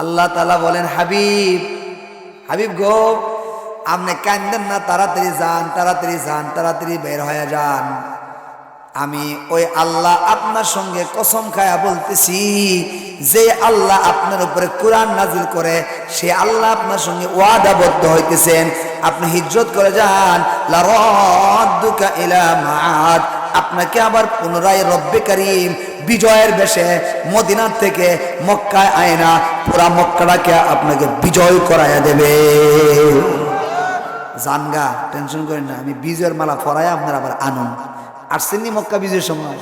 আল্লাহ তাআলা বলেন, হাবিব হাবিব গো, আপনি কান্দেন না, তাড়াতাড়ি যান, তাড়াতাড়ি যান, তাড়াতাড়ি বের হয়ে যান। আমি ওই আল্লাহ আপনার সঙ্গে কসম খায়া বলতেছি, যে আল্লাহ আপনার উপরে কোরআন নাজিল করে, সে আল্লাহ আপনার সঙ্গে ওয়াদাবদ্ধ হইতেছেন, আপনি হিজরত করে যান। লা রাদ্দুকা ইলা মাআদ, আপনাকে আবার পুনরায় রব্বে কারীম বিজয়ের বেশে মদিনা থেকে মক্কায় আয়না পুরা মক্কাটাকে আপনাকে বিজয় করায়া দেবে। জানগা, টেনশন করেন না, আমি বিজয়ের মালা পরায় আপনার আবার আনুন। আসছেননি মক্কা বিজয়ের সময়?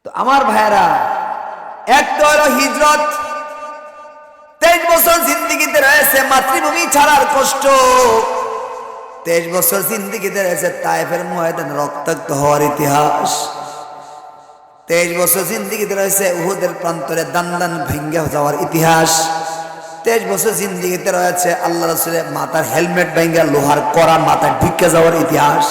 তো আমার ভাইয়েরা, এক তো হলো হিজরত, 23 বছর জিন্দেগিতে রয়েছে মাতৃভূমি ছাড়ার কষ্ট, 23 বছর জিন্দেগিতে রয়েছে তায়েফের ময়দানে রক্তাক্ত হওয়ার ইতিহাস, 23 বছর জিন্দেগিতে রয়েছে উহুদের প্রান্তরে দান দান ভেঙ্গে যাওয়ার ইতিহাস, 23 বছর জিন্দেগিতে রয়েছে আল্লাহ রাসূলের মাথার হেলমেট ভেঙ্গে লোহার কড়া মাথায় ঢুকে যাওয়ার ইতিহাস,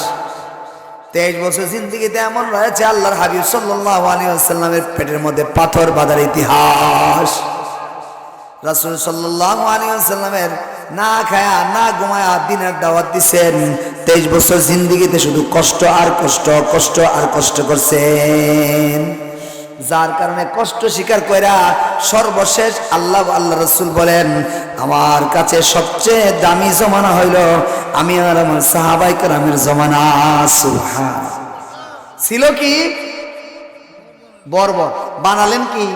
23 বছর জিন্দেগিতে এমন রয়েছে আল্লাহর হাবিব সাল্লাল্লাহু আলাইহি ওয়াসাল্লামের পেটের মধ্যে পাথর বাঁধার ইতিহাস। রাসূল সাল্লাল্লাহু আলাইহি ওয়াসাল্লামের না খায়া না ঘুমায়া দিনের দাওয়াত দিছেন, 23 বছর জিন্দেগিতে শুধু কষ্ট আর কষ্ট, কষ্ট আর কষ্ট করছেন, যার কারণে কষ্ট স্বীকার কইরা সর্বশেষ আল্লাহ রাসূল বলেন, আমার কাছে সবচেয়ে দামি জমানা হইল আমি আর আমার সাহাবায়ে কেরামের জমানা। সুবহানাল্লাহ। ছিল কি বর্বর, বানালেন কি?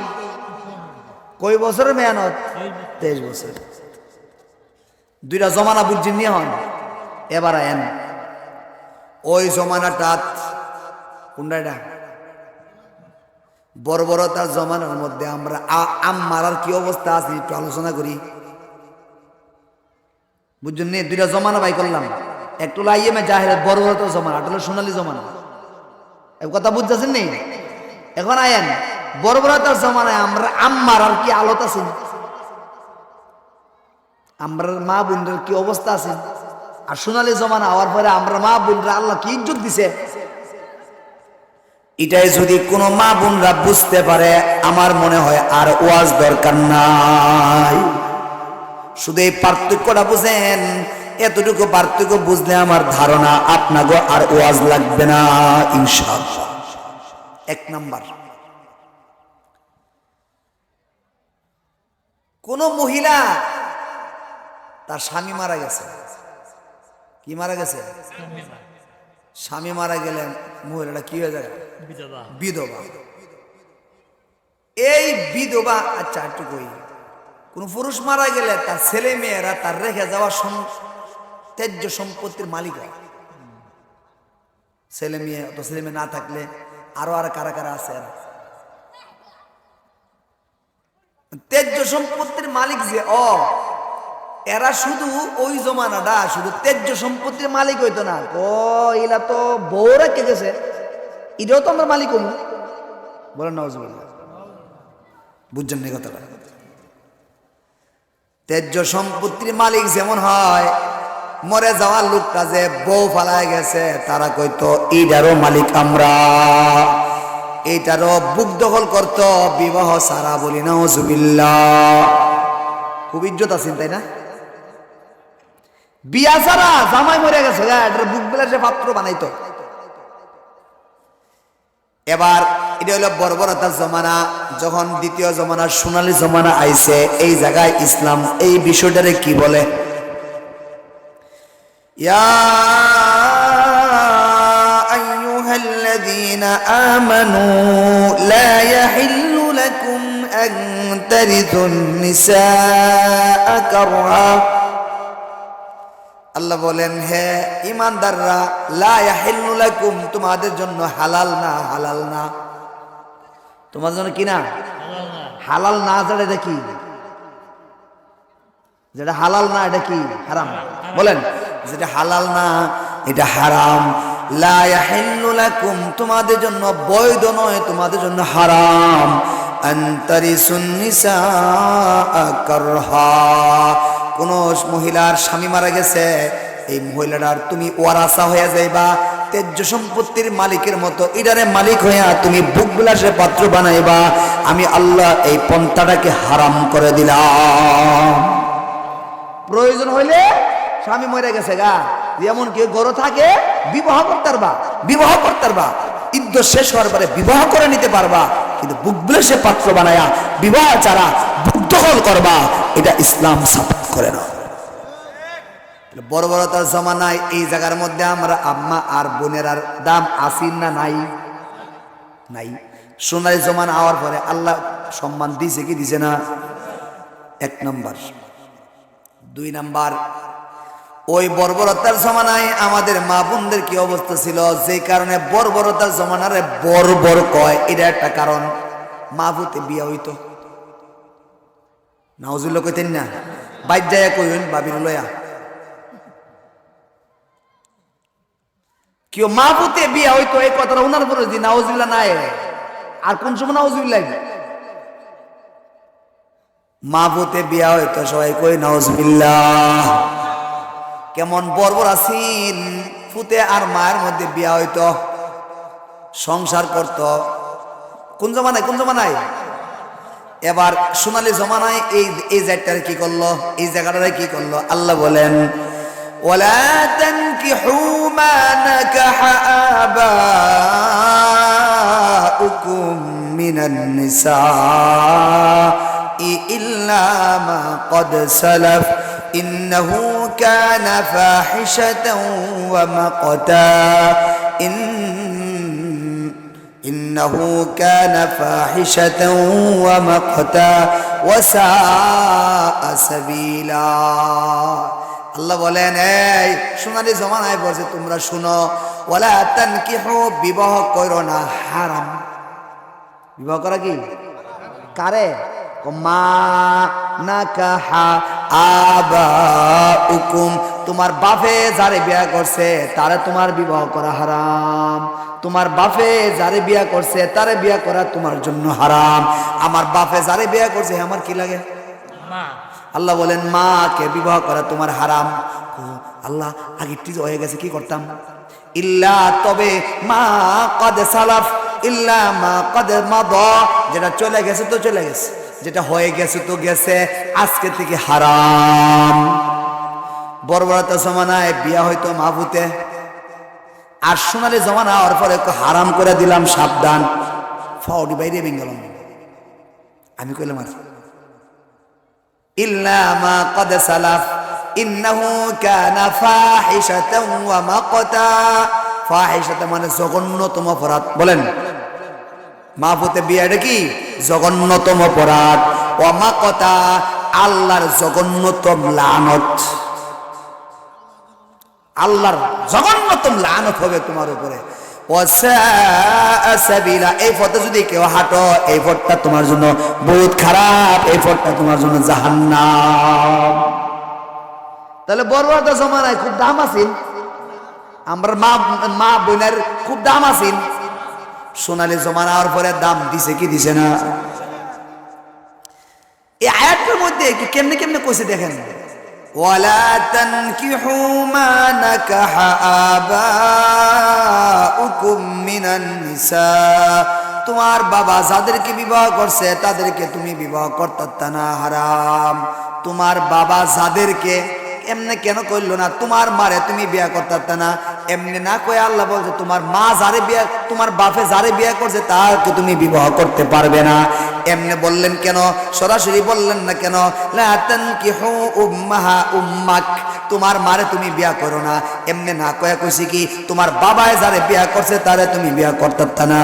কয় বছরের মেহনত? 23 বছর। দুইটা জমানা বুঝছেন নি? হন এবার আয়েন ওই জমানাটা কোনটা? বর্বরতার জমানার মধ্যে আমরা আম্মারার কি অবস্থা আছে একটু আলোচনা করি, বুঝছেন নি? দুইটা জমানা বাই করলাম, একটু লাইয়ে জাহের বর্বরতার জমানা, একটা হলো সোনালী জমানা। এই কথা বুঝতেছেন নি? এখন আয়েন বর্বরতার জমানায় আমরা আম্মারার কি আলত আছে, আমরা মা বোনদের কি অবস্থা আছে, আর সোনালী জমানা হওয়ার পরে আমরা মা বোনরা আল্লাহ কি ইজ্জত দিছে, এটাই যদি কোনো মা বোনরা বুঝতে পারে, আমার মনে হয় আর ওয়াজ দরকার নাই। শুধু এই পার্থক্যটা বুঝেন, এতটুকু পার্থক্য বুঝলে আমার ধারণা আপনাকে আর ওয়াজ লাগবে না ইনশাআল্লাহ। এক নাম্বার, কোন মহিলা তার স্বামী মারা গেছে, কি মারা গেছে? স্বামী মারা গেলে মহিলাটা কি হয়ে যায়? বিধবা। এই বিধবা, আচ্ছা একটু কই, কোন পুরুষ মারা গেলে তার ছেলে মেয়েরা তার রেখে যাওয়া ত্যায্য সম্পত্তির মালিক হয়। ছেলে মেয়ে, অত ছেলে মেয়ে না থাকলে আরো আর কারা কারা আছে, ত্যায্য সম্পত্তির মালিক যে এরা শুধু ওই জমানাটা শুধু ত্যায্য সম্পত্তির মালিক হইতো না, এরা তো বউ রেখে গেছে, এটাও তো আমরা মালিক হবো, বলেন নাউজুবিল্লাহ। বুঝছেন না কথাটা? ত্যায্য সম্পত্তির মালিক যেমন হয়, মরে যাওয়া লোকটা যে বউ ফালায় গেছে, তারা কইতো এইটারও মালিক আমরা, এইটারও বুক দখল করতো বিবাহ সারা, বলি নাউজুবিল্লাহ। খুব ইজ্জত আছেন তাই না? বিয়া ছাড়া জামাই মরে গেছে, এটার বুক বেলা সে পাত্র বানাইতো। এবার এটা হলো বর্বরতার জমানা। যখন দ্বিতীয় জমানা সোনালী জমানা আইছে, এই জায়গায় ইসলাম এই বিষয়টারে কি বলে? ইয়া আইয়ুহাল্লাযীনা আমানু লা ইয়াহিল্লু লাকুম আন তারিথুন নিসাআ কারহা। আল্লাহ বলেন, হে ঈমানদাররা, লা ইয়াহিল্লু লাকুম, তোমাদের জন্য হালাল না, হালাল না, তোমাদের জন্য কি না? হালাল না। যেটা এটা কি? যেটা হালাল না এটা কি? হারাম। বলেন, যেটা হালাল না এটা হারাম। লা ইয়াহিল্লু লাকুম, তোমাদের জন্য বৈধ নয়, তোমাদের জন্য হারাম। আন তারিসুন নিসাআ কারহা, কোন মহিলার স্বামী মারা গেছে, এই মহিলাটার তুমি ওয়ারাসা হয়ে যাইবা, তেজ্য সম্পত্তির মালিকের মতো ইডারে মালিক হইয়া তুমি বুক বিলাসে পাত্র বানাইবা, আমি আল্লাহ এই পন্থাটাকে হারাম করে দিলাম। প্রয়োজন হইলে স্বামী মরে গেছে গা, যেমন কেউ গরো থাকে বিবাহ করতে পারবা, ইদ্যত শেষ হওয়ার পরে বিবাহ করে নিতে পারবা, কিন্তু বুক বিলাসে পাত্র বানায়া বিবাহ ছাড়া বুক দখল করবা, এটা ইসলাম সাপোর্ট করে না। বর্বরতার জমানায় এই জায়গার মধ্যে আমরা আম্মা আর বোনের আর দাম আসিন না নাই? নাই। সোনালি জমানা হওয়ার পরে আল্লাহ সম্মান দিছে কি দিছে না? 1 নাম্বার। 2 নাম্বার, ওই বর্বরতার জমানায় আমাদের মা বোনদের কি অবস্থা ছিল, যে কারণে বর্বরতার জমানারে বর্বর কয়, এটা একটা কারণ। মা ভূতে বিয়া হইতো, নাউজুবিল্লাহ কইতেন না, বাইর যায় কইন বাবির লয়া, কেউ মা ভূতে বিয়া হইতো, এই কথাটা ওনার পরে দি নাউজুবিল্লাহ নাই। আর কোন সময় নাউজুবিল্লাহ? মা ভূতে বিয়া হইতো, সবাই কই নাউজুবিল্লাহ। কেমন বর্বর আছেন, ফুতে আর মায়ের মধ্যে বিয়া হইতো, সংসার করত। কোন জমানায়? এবার সোনালী জমানায় এই জায়গাটার কি করলো, এই জায়গাটারে কি করলো? আল্লাহ বলেন, ওয়ালা তানকিহু মা নাকাহা আবাউকুম মিনান নিসাই ইল্লা মা ক্বাদ সালাফ ইন্নাহু কানা ফাহিশাতাও ওয়া মাকতা ইন্নাহু কানা ফাহিশাতাও ওয়া মাকতা ওয়া সাআ সাবিলা। আল্লাহ বলেন, এই সোনালী জমানায় বলছে তোমরা শুনো, ওয়ালা তানকিহু, বিবাহ করো না, হারাম। বিবাহ করা কি? কারে? মা নাকাহা আবাউকুম, তোমার বাপে যারে বিয়া করছে তারে তোমার বিবাহ করা হারাম। তোমার বাপে যারে বিয়া করছে তারে বিয়া করা তোমার জন্য হারাম। আমার বাপে যারে বিয়া করছে আমার কি লাগে? মা। আল্লাহ বলেন মাকে বিবাহ করা তোমার হারাম। আল্লাহ আগে হয়ে গেছে, কি করতাম? ইল্লা, তবে মা কদ সালাফ, ইল্লা মা কদ মাদা, যেটা চলে গেছে তো চলে গেছে, যেটা হয়ে গেছে তো গেছে, আজকে থেকে হারাম। বর্বরতা জমানায় বিয়া হইতো মা ভূতে, আর সোনালী জমানা হওয়ার পরে হারাম করে দিলাম, সাবধান। ফাউডি বাইরে বেঙ্গলাম আমি কইলাম আর ইল্লা মা ক্বাদ সালাফ ইন্নাহু কানা ফাহিশাতাও ওয়া মাকতা। ফাহিশাতা মানে জঘন্যতম অপরাধ। বলেন, মা ভূতে বিয়াটা কি? জঘন্যতম অপরাধ। ওয়া মাকতা, আল্লাহর জঘন্যতম লানত। আল্লাহর জঘন্যতম লানত হবে তোমার উপরে। এই পথে যদি কেউ হাঁটো, এই পথটা তোমার জন্য বহুত খারাপ, এই পথটা তোমার জন্য জাহান্নাম। তাহলে বর্বরতা জমানায় খুব দাম আছে, আমরা মা বোনের খুব দাম আছে। সোনালী জমানা হওয়ার পরে দাম দিছে কি দিছে না? এই আয়াতের মধ্যে কেমনে কেমনে কইছে দেখেন, ওয়ালা তানকিহু মা নাকাহা আবাউকুম মিনান নিসা, তোমার বাবা যাদেরকে বিবাহ করছে তাদেরকে তুমি বিবাহ করতে না, হারাম। তোমার বাবা যাদেরকে, এমনি কেন কইলো না তোমার মারে তুমি বিয়া করতে না? এমনি না কই আল্লাহ বলছে তোমার মা যারে বিয়া, তোমার বাপে যারে বিয়া করছে তাকে তুমি বিবাহ করতে পারবে না। এমনি বললেন কেন? সরাসরি বললেন না কেন? লা তানকিহু উম্মাহা উম্মাক, তোমার মারে তুমি বিয়া করো না। এমনি না কয়া কইছি কি তোমার বাবায় যারে বিয়া করছে তারে তুমি বিয়া করতে না।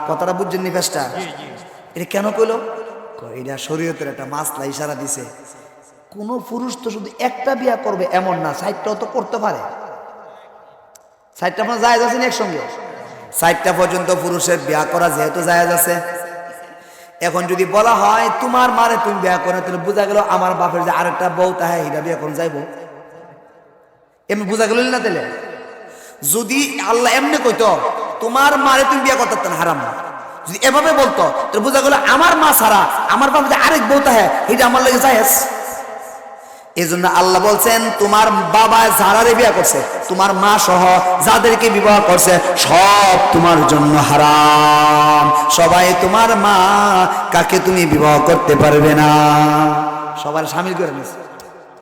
কথাটা বুঝছেন নি? ফেসটা এটা কেন কইলো? এটা শরীয়তের একটা মাসলা, ইশারা দিছে। কোন পুরুষ তো শুধু একটা বিয়া করবে এমন না, 60টাও তো করতে পারে। 60টা আপনার জায়েজ আছে না? একসঙ্গে 60টা পর্যন্ত পুরুষের বিয়া করা যেহেতু জায়েজ আছে, এখন যদি বলা হয় তোমার মারে তুমি বিয়া করো, তাহলে বোঝা গেল আমার বাপের যে আরেকটা বউ তাহলে এটা বিয়া করুন যাইব, এমনি বোঝা গেল না? তাহলে যদি আল্লাহ এমনি কইতো তোমার মারে তুমি বিয়া করতে না, হারাম, যদি এভাবে বলতো তাহলে বোঝা গেল আমার মা ছাড়া আমার বাপের যে আরেক বউ তাহলে এটা আমার লাগে জায়েজ। এজন্য আল্লাহ বলছেন তোমার বাবা যারারে বিবাহ করছে, তোমার মা সহ যাদেরকে বিবাহ করছে সব তোমার জন্য হারাম। সবাই তোমার মা, কাকে তুমি বিবাহ করতে পারবে না। সবার শামিল করে নিয়েছে।